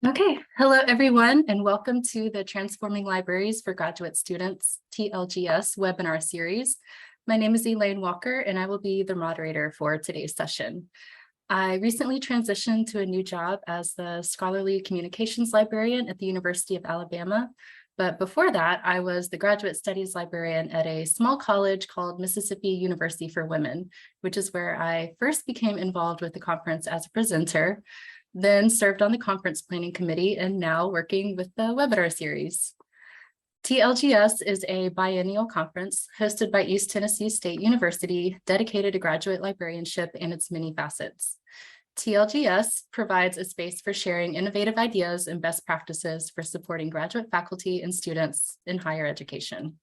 Okay, hello everyone, and welcome to the Transforming Libraries for Graduate Students, TLGS webinar series. My name is Elaine Walker, and I will be the moderator for today's session. I recently transitioned to a new job as the Scholarly Communications Librarian at the University of Alabama. But before that, I was the Graduate Studies Librarian at a small college called Mississippi University for Women, which is where I first became involved with the conference as a presenter, then served on the conference planning committee, and now working with the webinar series. TLGS is a biennial conference hosted by East Tennessee State University, dedicated to graduate librarianship and its many facets. TLGS provides a space for sharing innovative ideas and best practices for supporting graduate faculty and students in higher education.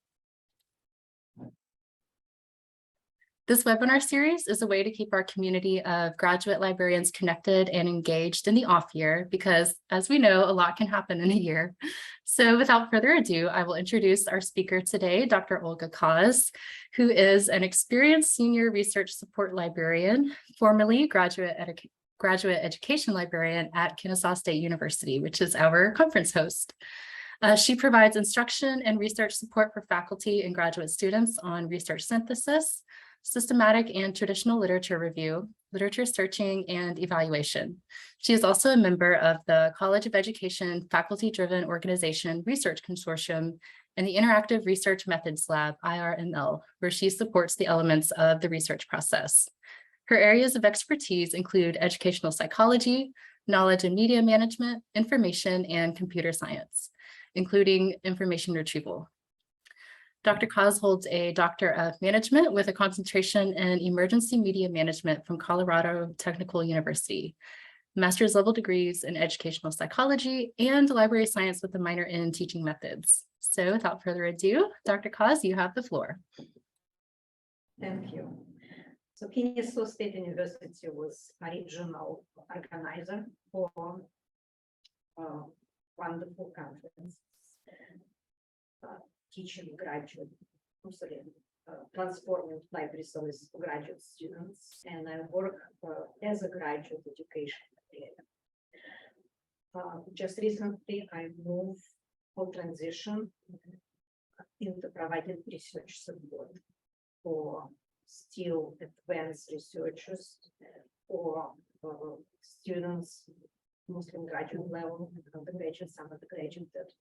This webinar series is a way to keep our community of graduate librarians connected and engaged in the off year, because as we know, a lot can happen in a year. So without further ado, I will introduce our speaker today, Dr. Olga Kaz, who is an experienced senior research support librarian, formerly graduate education librarian at Kennesaw State University, which is our conference host. She provides instruction and research support for faculty and graduate students on research synthesis, systematic and traditional literature review, literature searching, and evaluation. She is also a member of the College of Education Faculty-Driven Organization Research Consortium and the Interactive Research Methods Lab, IRML, where she supports the elements of the research process. Her areas of expertise include educational psychology, knowledge and media management, information, and computer science, including information retrieval. Dr. Kaz holds a Doctor of Management with a concentration in Emergency Media Management from Colorado Technical University, master's level degrees in Educational Psychology, and library science with a minor in Teaching Methods. So without further ado, Dr. Kaz, you have the floor. Thank you. So Kennesaw State University was original organizer for wonderful conference. Teaching graduate, transforming library service for graduate students, and I work as a graduate education librarian. Just recently, I moved for transition into providing research support for still advanced researchers or students, mostly graduate level, undergraduate, some undergraduate that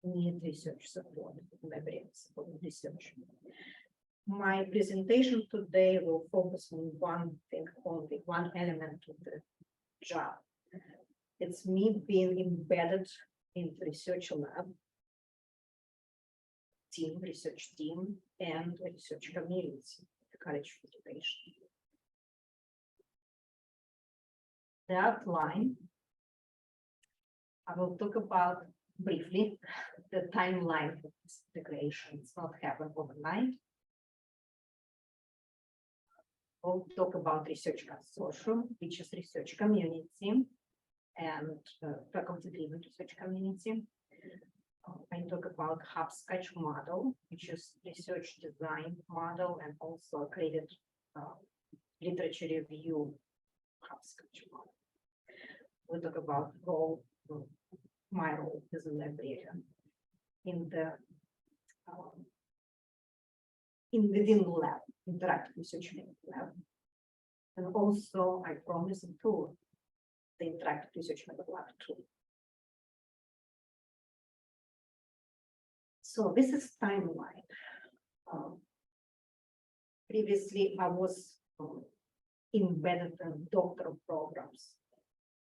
need research support, librarian support research. My presentation today will focus on one thing only, one element of the job. It's me being embedded in the research lab, research team, and research community, the College of Education. The outline, I will talk about briefly the timeline of this integration. It's not happened overnight. We'll talk about research consortium, which is research community and faculty-driven research community. I talk about hopscotch model, which is research design model, and also created literature review hopscotch model. We'll talk about my role as a librarian in the within the lab, interactive research lab, and also I promise a tour the interactive research lab too. So this is timeline. Previously, I was embedded in doctoral programs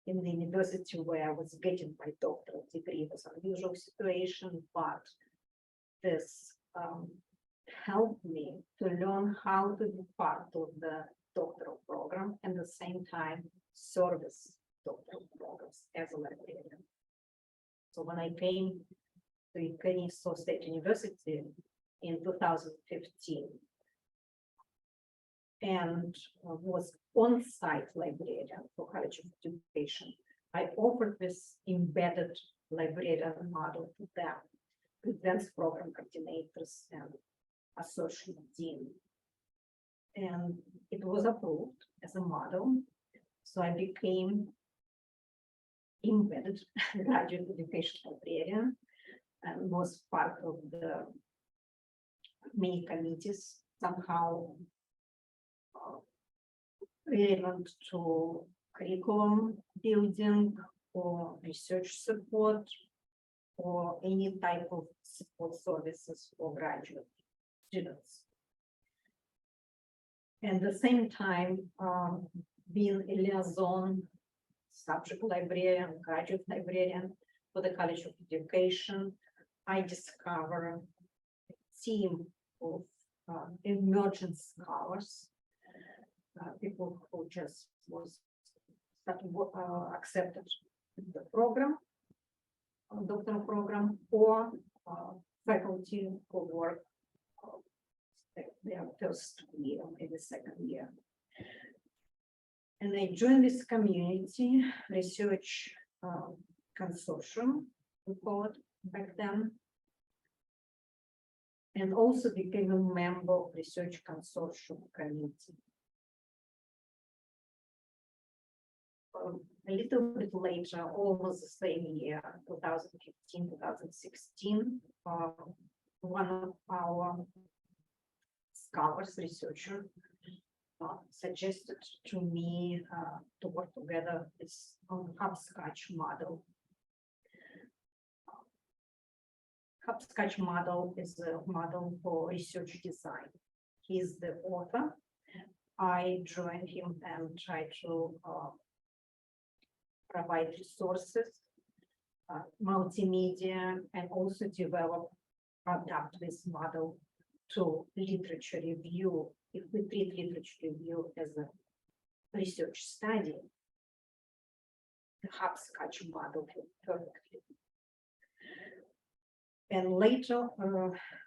in the university where I was getting my doctoral degree. It was an unusual situation, but this helped me to learn how to be part of the doctoral program and at the same time service doctoral programs as a librarian. So when I came to Kennesaw State University in 2015 and was on-site librarian for College of Education, I offered this embedded librarian model to them, advanced program coordinators and associate dean. And it was approved as a model. So I became embedded graduate education librarian and was part of the many committees somehow relevant to curriculum building or research support or any type of support services for graduate students. And at the same time, being a liaison subject librarian, graduate librarian for the College of Education, I discovered a team of emerging scholars, people who just was accepted in the program, doctoral program, or faculty who work their first year, maybe second year. And I joined this community research consortium, we call it back then, and also became a member of research consortium committee. A little bit later, almost the same year, 2015, 2016, one of our scholars, researcher, suggested to me to work together this hopscotch model. Hopscotch model is a model for research design. He's the author. I joined him and tried to provide resources, multimedia, and also adapt this model to literature review. If we treat literature review as a research study, the hopscotch model fits perfectly. And later,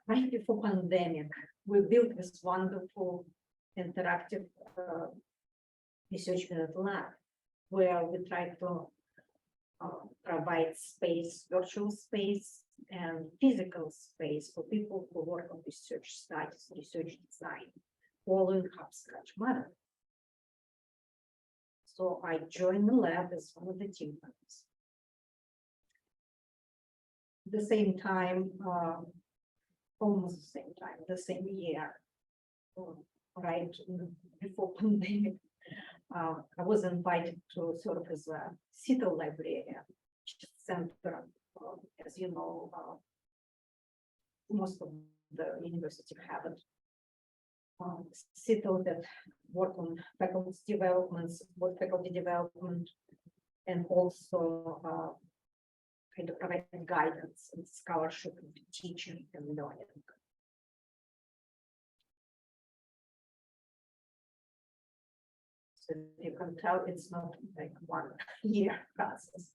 right before pandemic, we built this wonderful interactive research method lab, where we try to provide space, virtual space, and physical space for people who work on research studies, research design, following hopscotch model. So I joined the lab as one of the team members. At the same time, almost the same time, the same year, right before pandemic, I was invited to serve as a center librarian, center, as you know, most of the university have it. CITO that work on faculty development, support faculty development, and also kind of provide guidance and scholarship and teaching and learning. So you can tell it's not like 1 year process.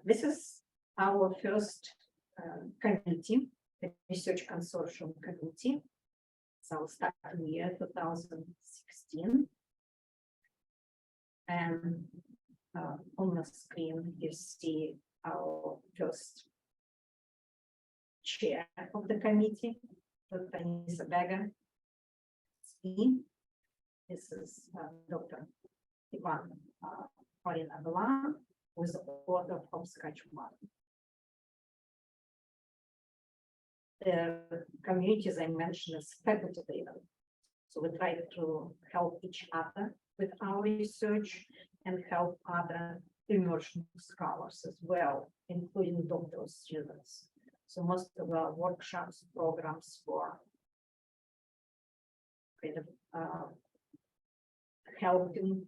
This is our first committee, the research consortium committee. So starting year 2016. And on the screen, you see our first chair of the committee, Dr. Bega. This is Dr. Ivan Abelan, who is the author of hopscotch model. The communities I mentioned is faculty driven. So we try to help each other with our research and help other emerging scholars as well, including doctoral students. So most of our workshops, programs for kind of helping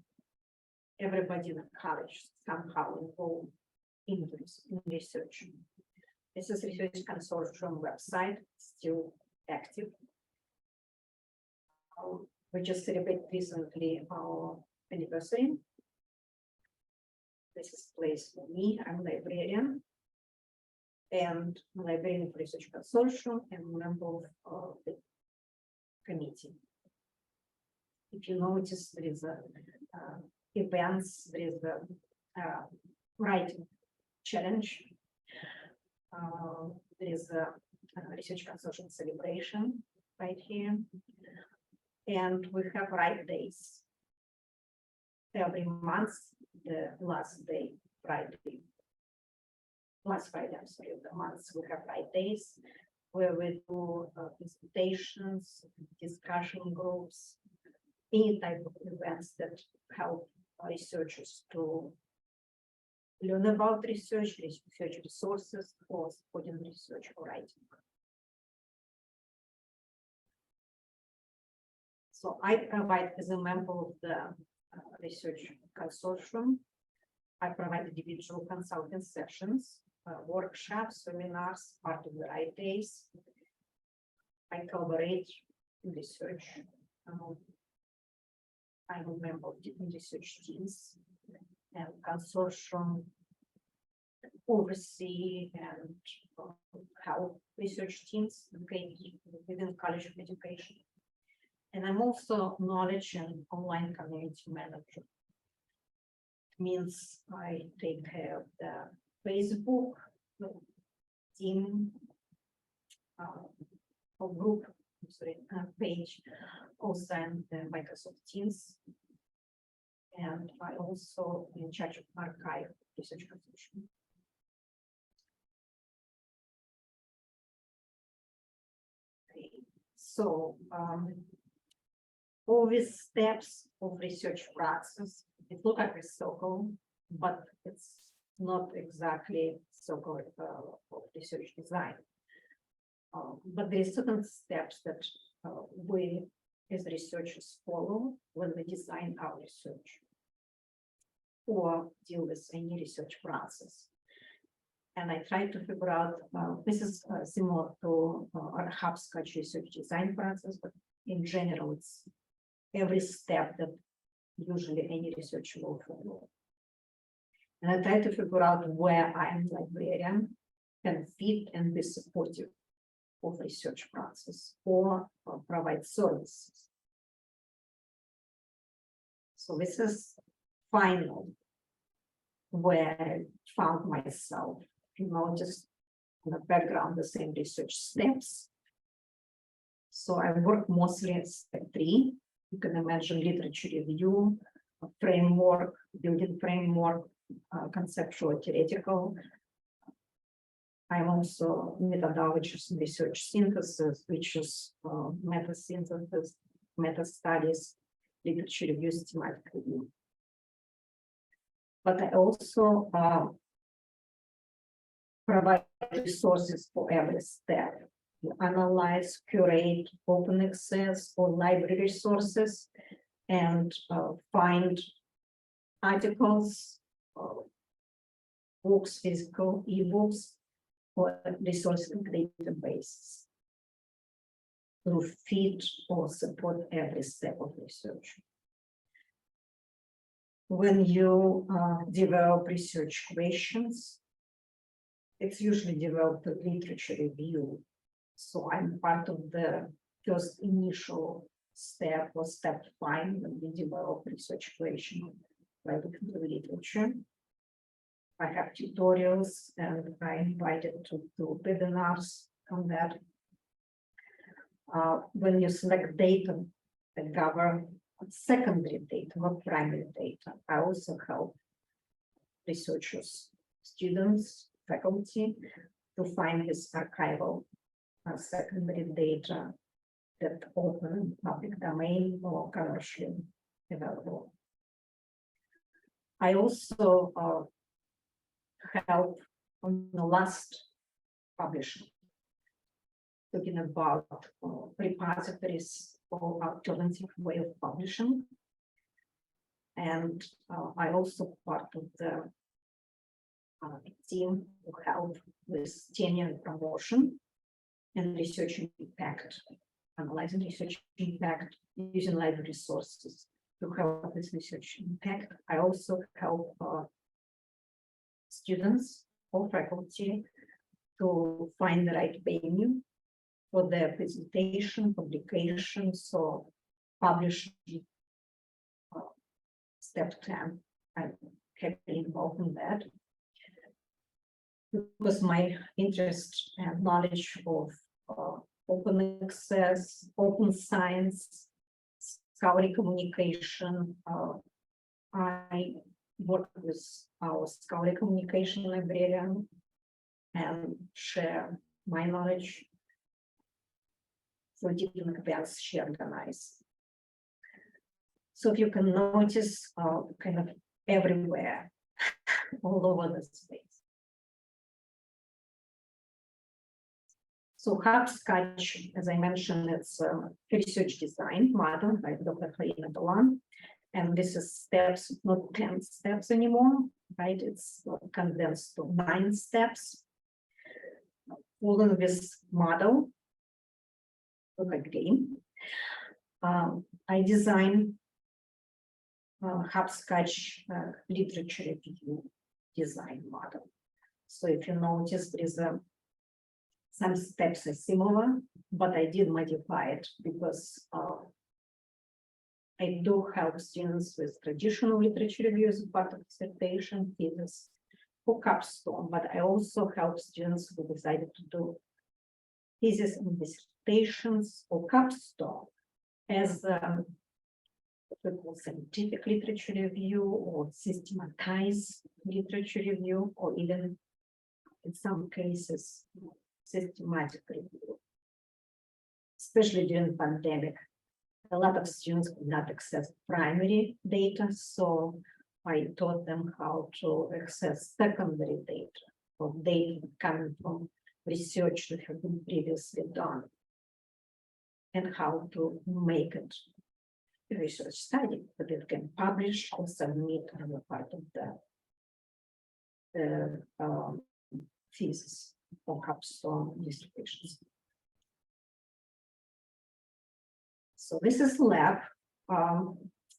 everybody in the college somehow involved in research. This is Research Consortium website, still active. We just celebrated recently our anniversary. This is place for me. I'm a librarian and librarian for Research Consortium and member of the committee. If you notice, there is a events, there is a writing challenge. There is a research consortium celebration right here, and we have write days. every month, the last day, Friday. Last Friday, I'm sorry, of the month, we have 5 days where we do presentations, discussion groups, any type of events that help researchers to learn about research resources, or supporting research or writing. So I provide, as a member of the research consortium, I provide individual consulting sessions, workshops, seminars, part of the right days. I collaborate in research. I'm a member of different research teams and consortium oversee and help research teams within College of Education. And I'm also knowledge and online community manager. Means I take care of the Facebook team or group, page, also and the Microsoft Teams. And I also in charge of archive research consortium. Okay. So all these steps of research process, it looks like a circle, but it's not exactly circle of research design. But there are certain steps that we as researchers follow when we design our research or deal with any research process. And I try to figure out, this is similar to our hopscotch research design process, but in general, it's every step that usually any researcher will follow. And I try to figure out where I am librarian can fit and be supportive of research process or provide services. So this is final where I found myself, just in the background, the same research steps. So I work mostly at step 3. You can imagine literature review, a framework, building framework, conceptual, theoretical. I'm also methodologies in research synthesis, which is meta synthesis, meta studies, literature review, systematic review. But I also provide resources for every step. You analyze, curate, open access or library resources, and find articles, books, physical ebooks, or resource databases to feed or support every step of research. When you develop research questions, it's usually developed a literature review. So I'm part of the first initial step or step 5 when we develop research question by looking at the literature. I have tutorials and I invited to do webinars on that. When you select data that govern secondary data, not primary data, I also help researchers, students, faculty to find this archival secondary data that open in public domain or commercially available. I also help on the last publishing, talking about repositories or alternative way of publishing. And I also part of the team who help with tenure and promotion and research impact, analyzing research impact using library resources to help with research impact. I also help students or faculty to find the right venue for their presentation, publication, so publishing step 10. I'm heavily involved in that because my interest and knowledge of open access, open science, scholarly communication, I work with our scholarly communication librarian and share my knowledge for different events she organizes. So if you can notice, kind of everywhere, all over the space. So hopscotch, as I mentioned, it's a research design model by Dr. Helena Dolan. And this is steps, not 10 steps anymore, right? It's condensed to 9 steps. Following this model, look at game. I designed hopscotch literature review design model. So if you notice, there is some steps are similar, but I did modify it because I do help students with traditional literature reviews, part of dissertation, thesis, for capstone, but I also help students who decided to do thesis and dissertations or capstone as what we call scientific literature review or systematized literature review, or even in some cases, systematic review. Especially during the pandemic, a lot of students could not access primary data, so I taught them how to access secondary data, or data coming from research that have been previously done, and how to make it a research study that it can publish or submit as a part of the thesis or capstone dissertations. So this is lab.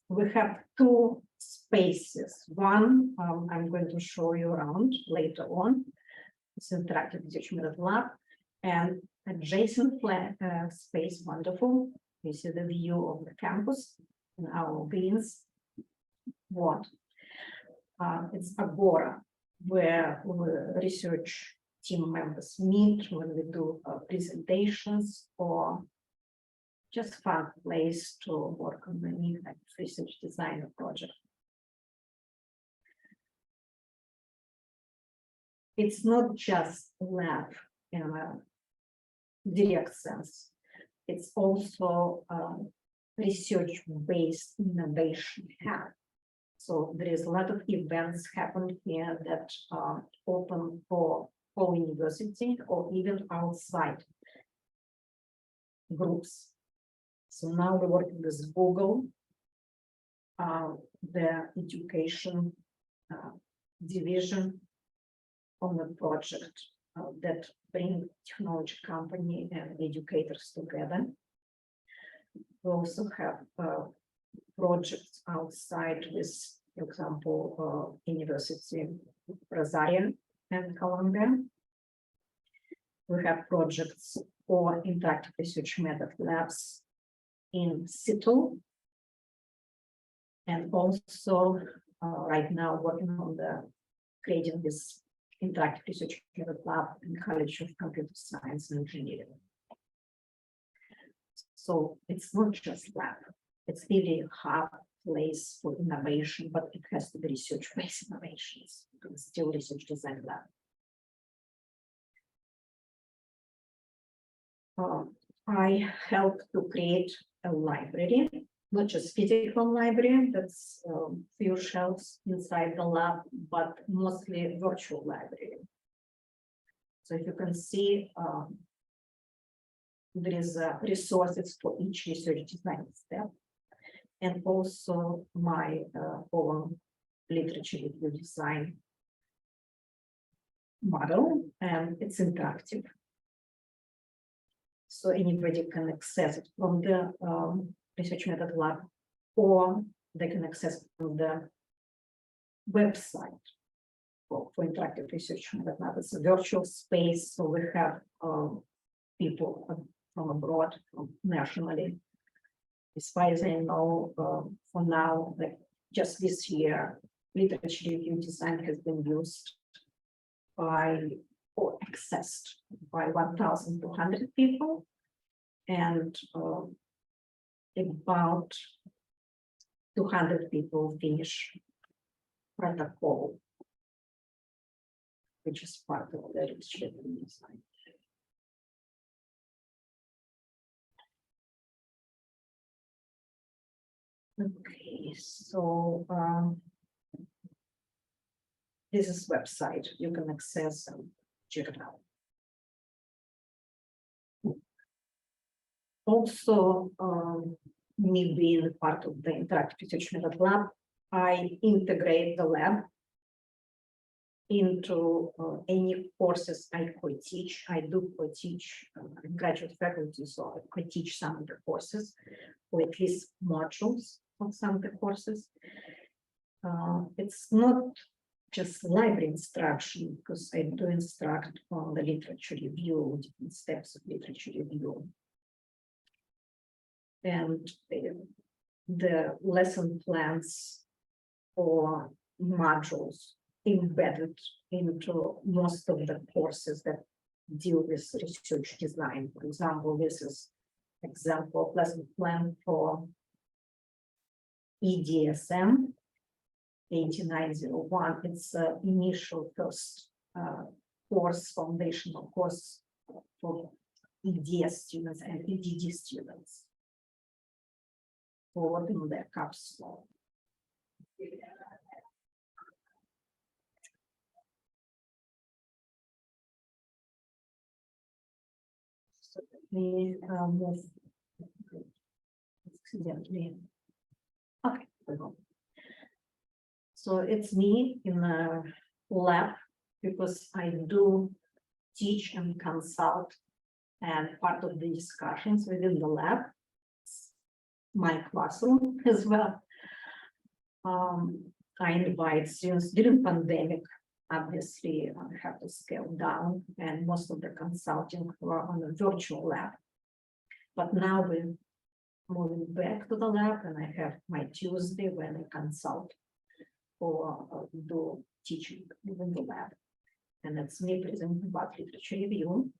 We have 2 spaces. One, I'm going to show you around later on. It's interactive research method lab, and adjacent space, wonderful. You see the view of the campus and our greens. What? It's Agora, where research team members meet when we do presentations, or just fun place to work on any research design project. It's not just a lab in a direct sense. It's also research-based innovation hub. So there is a lot of events happening here that are open for university or even outside groups. So now we're working with Google, the education division on the project that bring technology company and educators together. We also have projects outside with, for example, University Librarian and Columbia. We have projects for interactive research method labs in situ, and also right now working on the creating this interactive research method lab in College of Computer Science and Engineering. So it's not just lab, it's really a hub place for innovation, but it has to be research-based innovations. It's still research design lab. I helped to create a library, not just physical library, that's few shelves inside the lab, but mostly virtual library. So if you can see, there is resources for each research design step, and also my own literature review design model, and it's interactive. So anybody can access it from the research method lab, or they can access from the website for interactive research method lab. It's a virtual space, so we have people from abroad, from nationally. As far as I know, for now, like just this year, literature review design has been used by or accessed by 1,200 people, and about 200 people finish protocol, which is part of the registration design. Okay, so this is website you can access and check it out. Also, me being part of the interactive research method lab, I integrate the lab into any courses I could teach. I do co-teach graduate faculty, so I could teach some of the courses, or at least modules of some of the courses. It's not just library instruction, because I do instruct on the literature review, different steps of literature review. And the lesson plans or modules embedded into most of the courses that deal with research design. For example, this is example of lesson plan for EDSM 8901. It's the initial first course, foundational course for EDS students and EDD students for working on their capsule. So we move accidentally. Okay, we go. So it's me in a lab, because I do teach and consult, and part of the discussions within the lab, my classroom as well. I invite students during pandemic. Obviously, I have to scale down, and most of the consulting were on a virtual lab. But now we're moving back to the lab, and I have my Tuesday when I consult or do teaching within the lab. And it's me presenting about literature review.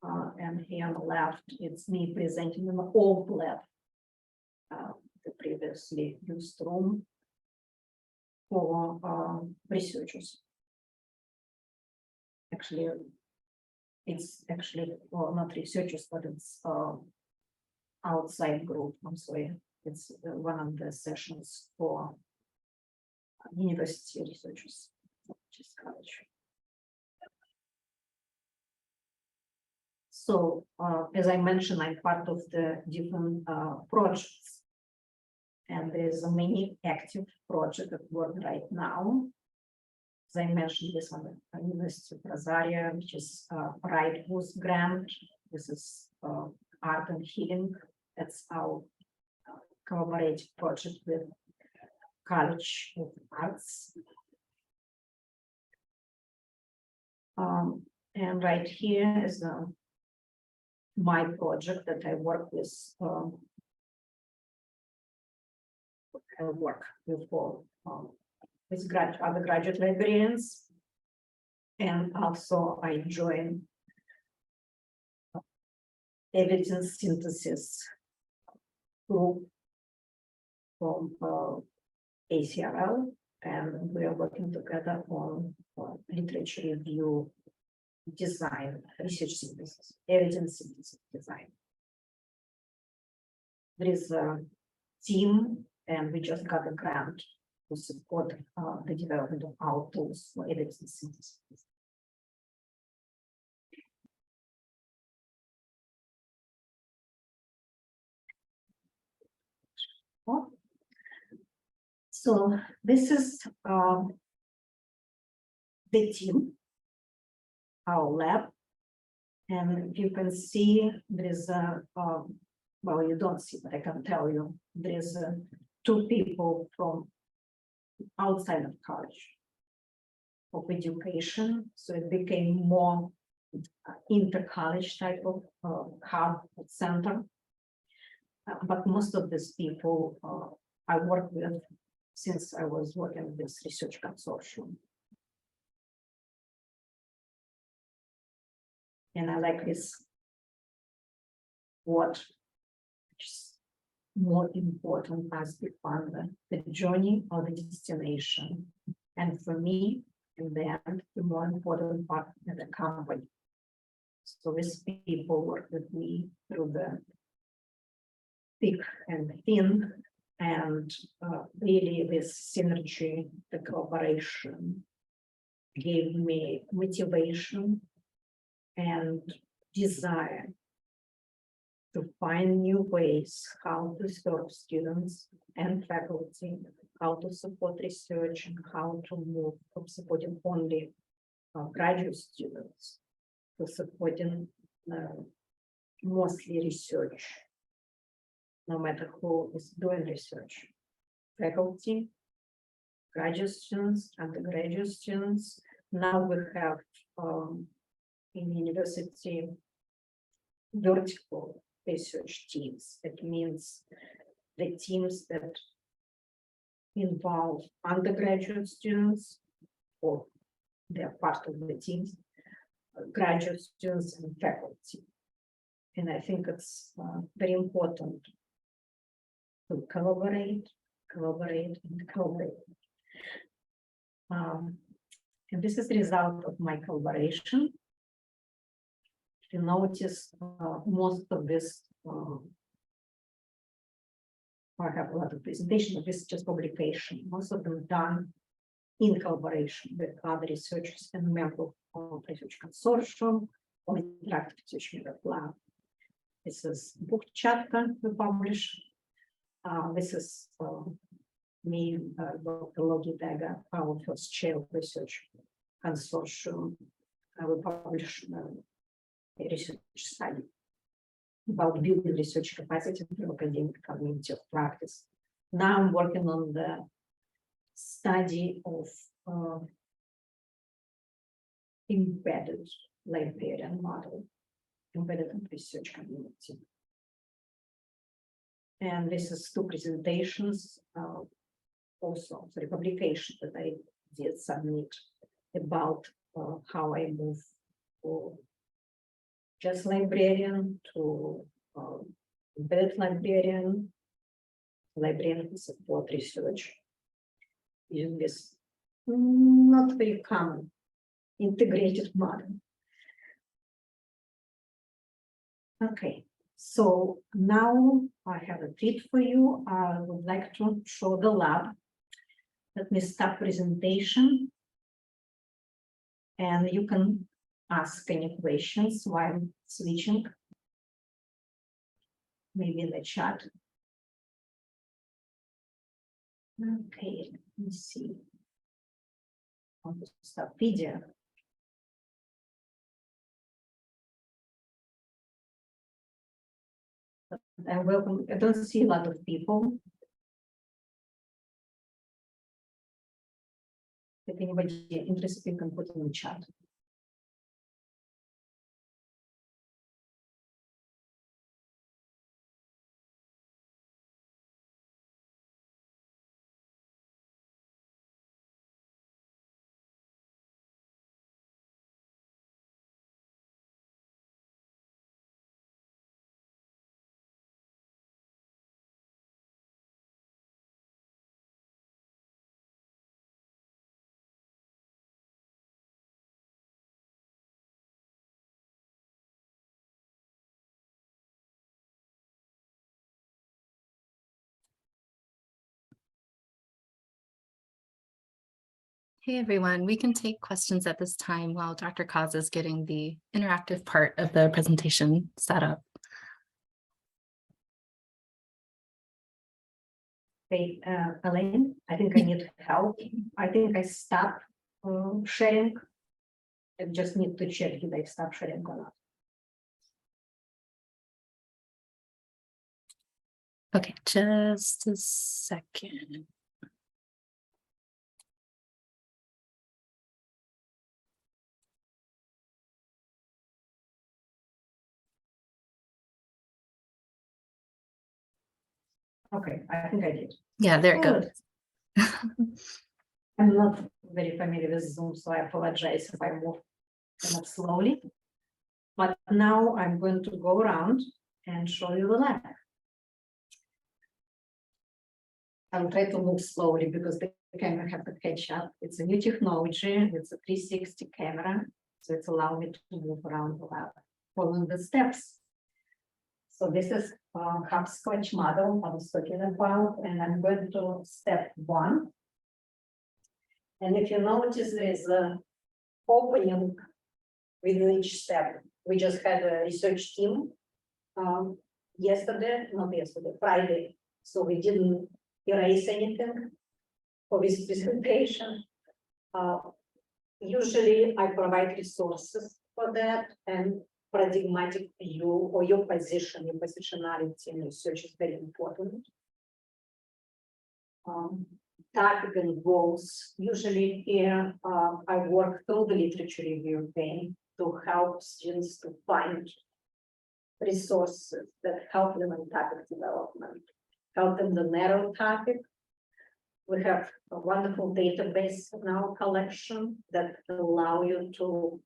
And here on the left, it's me presenting in the old lab, the previously used room for researchers. Actually, it's actually not researchers, but it's outside group. I'm sorry, it's one of the sessions for university researchers, which is college. So, as I mentioned, I'm part of the different projects, and there's a many active project at work right now. As I mentioned, this one at University of Rosario, which is Right Boost grant. This is art and healing. That's our collaborative project with College of Arts. And right here is my project that I work with. I work with other graduate librarians, and also I join evidence synthesis group from ACRL, and we are working together on literature review design, research synthesis, evidence synthesis design. There is a team, and we just got a grant to support the development of our tools for evidence synthesis. So this is the team, our lab, and you can see there is a well, you don't see, but I can tell you there is two people from outside of college of education, so it became more inter-college type of hub center. But most of these people I work with since I was working with this research consortium. And I like this word, more important as the founder, the journey or the destination. And for me, in the end, the more important part of the company. So these people work with me through the thick and thin, and really this synergy, the collaboration gave me motivation and desire to find new ways how to serve students and faculty, how to support research, and how to move from supporting only graduate students to supporting mostly research, no matter who is doing research, faculty, graduate students, undergraduate students. Now we have in university vertical research teams. It means the teams that involve undergraduate students, or they're part of the teams, graduate students and faculty. And I think it's very important to collaborate. And this is the result of my collaboration. If you notice, most of this, I have a lot of presentation, but this is just publication. Most of them done in collaboration with other researchers and members of research consortium or interactive research media lab. This is book chapter we publish. This is me, Dr. Olga, our first chair of research consortium. I will publish a research study about building research capacity in academic community of practice. Now I'm working on the study of embedded librarian model, embedded in research community. And this is two presentations, also the publication that I did submit about how I move for just librarian to embedded librarian who support research using this not very common integrated model. Okay, so now I have a treat for you. I would like to show the lab. Let me stop presentation, and you can ask any questions while I'm switching, maybe in the chat. Okay, let me see. I'll just stop video. And welcome. I don't see a lot of people. If anybody interested, you can put it in the chat. Hey, everyone. We can take questions at this time while Dr. Kaz is getting the interactive part of the presentation set up. Okay, Elaine, I think I need help. I think I stopped sharing. I just need to check if I stop sharing or not. Okay, just a second. Okay, I think I did. Yeah, there it goes. I'm not very familiar with Zoom, so I apologize if I move kind of slowly. But now I'm going to go around and show you the lab. I'll try to move slowly because the camera have to catch up. It's a new technology. It's a 360 camera. So it's allowing me to move around without following the steps. So this is hopscotch model I was talking about, and I'm going to step 1. And if you notice, there is a opening within each step. We just had a research team Friday. So we didn't erase anything for this presentation. Usually I provide resources for that, and paradigmatic view or your positionality in research is very important. Topic and goals. Usually here I work through the literature review vein to help students to find resources that help them in topic development, help them to narrow topic. We have a wonderful database in our collection that allow you to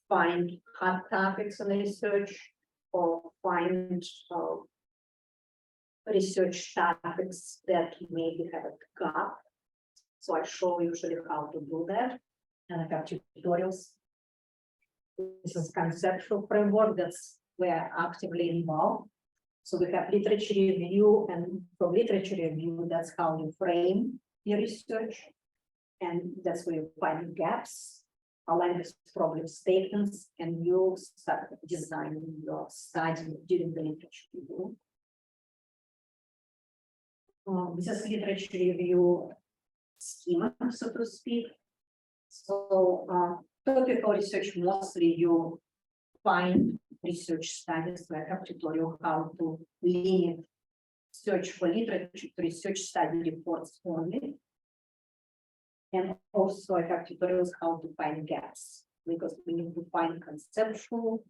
find hot topics in research or find research topics that maybe have a gap. So I show usually how to do that, and I have tutorials. This is conceptual framework that's where I'm actively involved. So we have literature review, and from literature review, that's how you frame your research, and that's where you find gaps, align with problem statements, and you start designing your study during the literature review. This is literature review schema, so to speak. So topical research, mostly you find research studies. So I have tutorial how to limit search for literature to research study reports only. And also I have tutorials how to find gaps, because we need to find conceptual,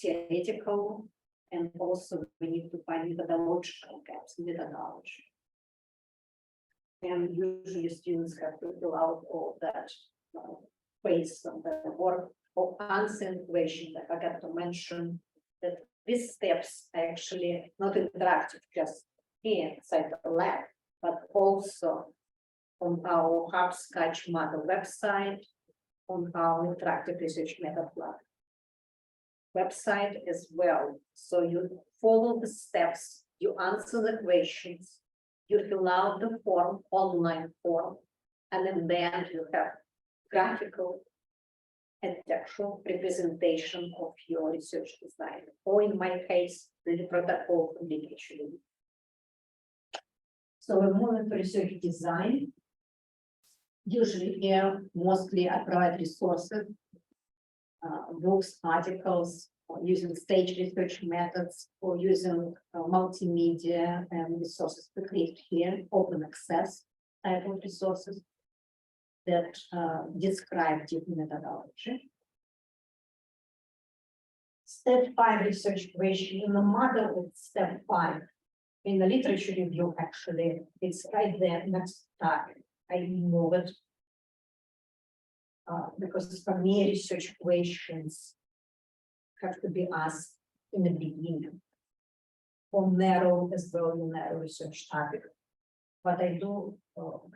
theoretical, and also we need to find methodological gaps in methodology. And usually students have to fill out all that based on the work or answer question. I forgot to mention that these steps are actually not interactive just here inside the lab, but also on our hopscotch model website, on our interactive research method lab website as well. So you follow the steps, you answer the questions, you fill out the form, online form, and then you have graphical and textual representation of your research design, or in my case, the protocol from literature. So we're moving to research design. Usually here, mostly I provide resources, books, articles, or using stage research methods, or using multimedia and resources to create here, open access type of resources that describe different methodology. Step 5, research question. In the model, it's step 5. In the literature review, actually, it's right there next topic. I move it because for me, research questions have to be asked in the beginning, or narrow as well, narrow research topic. But I do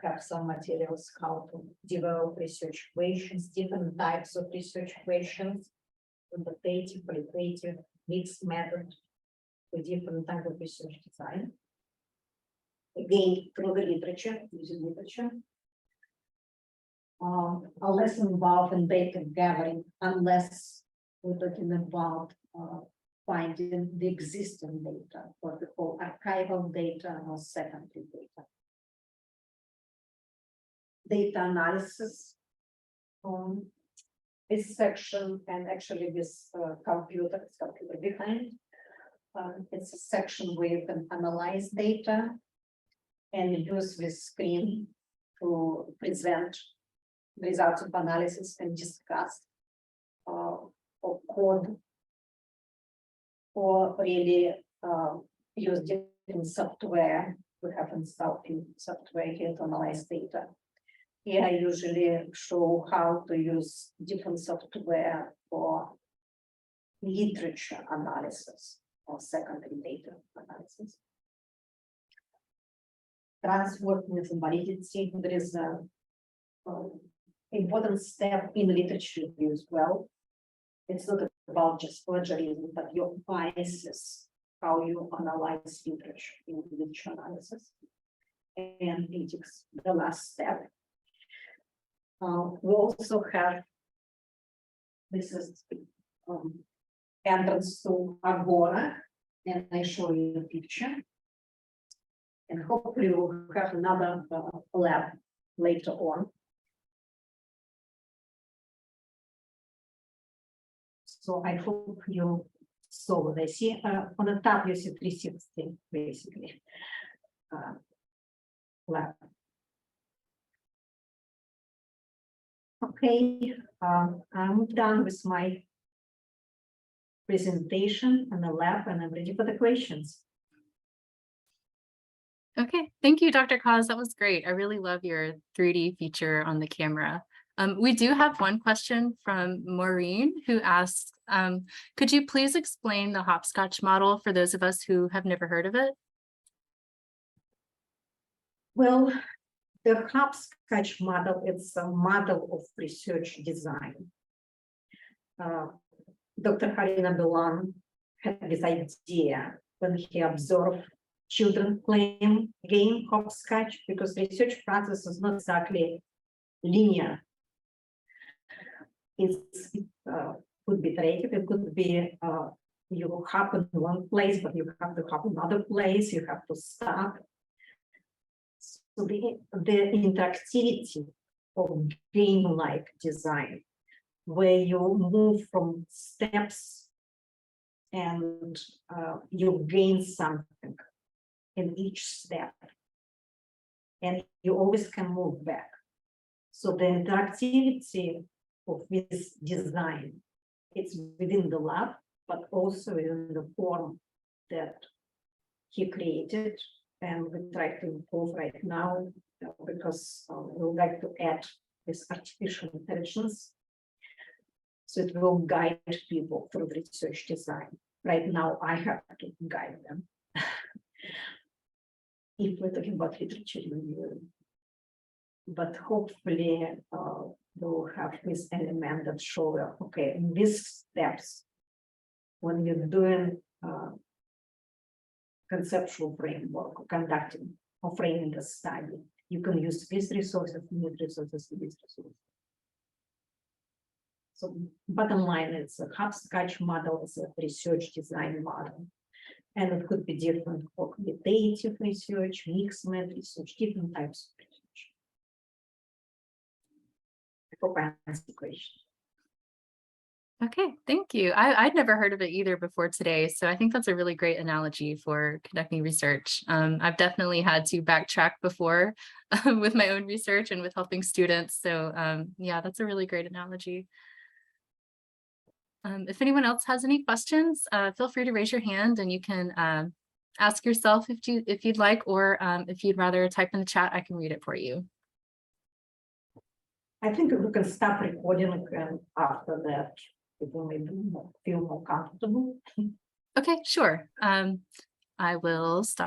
have some materials how to develop research questions, different types of research questions, quantitative, qualitative, mixed method, with different type of research design. Again, through the literature, using literature. Are less involved in data gathering unless we're talking about finding the existing data, what we call archival data or secondary data. Data analysis. This section, and actually this computer behind, it's a section where you can analyze data and use this screen to present results of analysis and discuss or code, or really use different software. We have installed software here to analyze data. Here I usually show how to use different software for literature analysis or secondary data analysis. trustworthiness and validity. There is a important step in literature review as well. It's not about just plagiarism, but your biases, how you analyze literature in literature analysis and ethics, the last step. We also have, this is entrance to Agora, and I show you the picture. And hopefully we'll have another lab later on. So I hope you saw what I see. On the top, you see 360, basically. Lab. Okay, I'm done with my presentation and the lab, and I'm ready for the questions. Okay, thank you, Dr. Kaz. That was great. I really love your 3D feature on the camera. We do have one question from Maureen, who asks, could you please explain the hopscotch model for those of us who have never heard of it? Well, the hopscotch model is a model of research design. Dr. Harina Belan had this idea when he observed children playing game hopscotch, because research process is not exactly linear. It could be iterative, it could be you hop in one place, but you have to hop another place, you have to stop. So the interactivity of game-like design, where you move from steps and you gain something in each step, and you always can move back. So the interactivity of this design, it's within the lab, but also within the form that he created, and we try to improve right now, because we would like to add this artificial intelligence, so it will guide people through research design. Right now, I have to guide them. If we're talking about literature review, but hopefully we'll have this element that show, okay, in these steps, when you're doing conceptual framework, or conducting or framing a study, you can use these resources, these resources, these resources. So bottom line, it's a hopscotch model, it's a research design model. And it could be different for qualitative research, mixed method research, different types of research. I hope I answered the question. Okay, thank you. I'd never heard of it either before today, so I think that's a really great analogy for conducting research. I've definitely had to backtrack before with my own research and with helping students. So yeah, that's a really great analogy. If anyone else has any questions, feel free to raise your hand, and you can ask yourself if you'd like, or if you'd rather type in the chat, I can read it for you. I think we can stop recording, and after that, people may feel more comfortable. Okay, sure. I will stop.